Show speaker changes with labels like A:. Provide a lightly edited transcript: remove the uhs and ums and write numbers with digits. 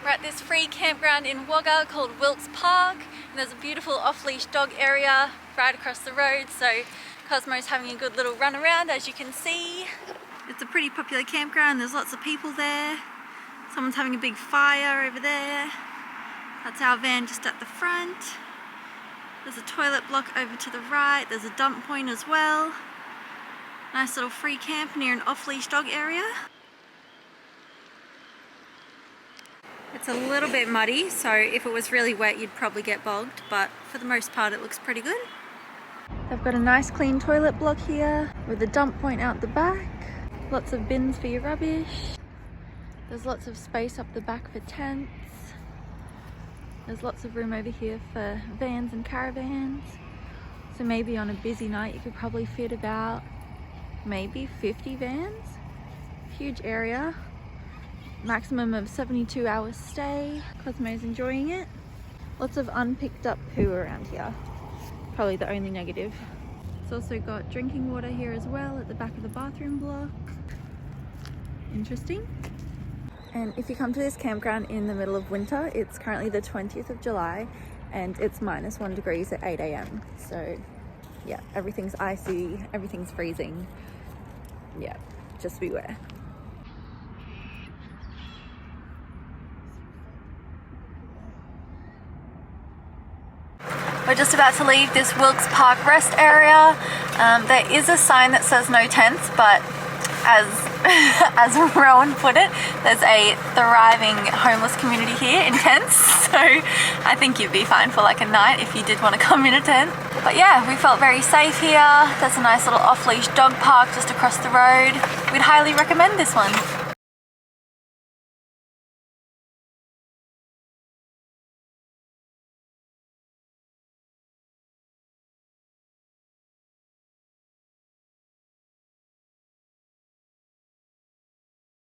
A: We're at this free campground in Wagga called Wilks Park, and there's a beautiful off-leash dog area right across the road, so Cosmo's having a good little run around, as you can see. It's a pretty popular campground, there's lots of people there. Someone's having a big fire over there. That's our van just at the front. There's a toilet block over to the right, there's a dump point as well. Nice little free camp near an off-leash dog area. It's a little bit muddy, so if it was really wet you'd probably get bogged, but for the most part it looks pretty good. They've got a nice clean toilet block here with a dump point out the back. Lots of bins for your rubbish. There's lots of space up the back for tents. There's lots of room over here for vans and caravans. So maybe on a busy night you could probably fit about maybe 50 vans. Huge area. Maximum of 72 hours stay. Cosmo's enjoying it. Lots of unpicked up poo around here. Probably the only negative. It's also got drinking water here as well at the back of the bathroom block. Interesting. And if you come to this campground in the middle of winter, it's currently the 20th of July and it's -1 degrees at 8 AM. So yeah, everything's icy, everything's freezing. Yeah, just beware. We're just about to leave this Wilks Park rest area. There is a sign that says no tents, but as Rowan put it, there's a thriving homeless community here in tents, so I think you'd be fine for like a night if you did want to come in a tent. But yeah, we felt very safe here. There's a nice little off-leash dog park just across the road. We'd highly recommend this one.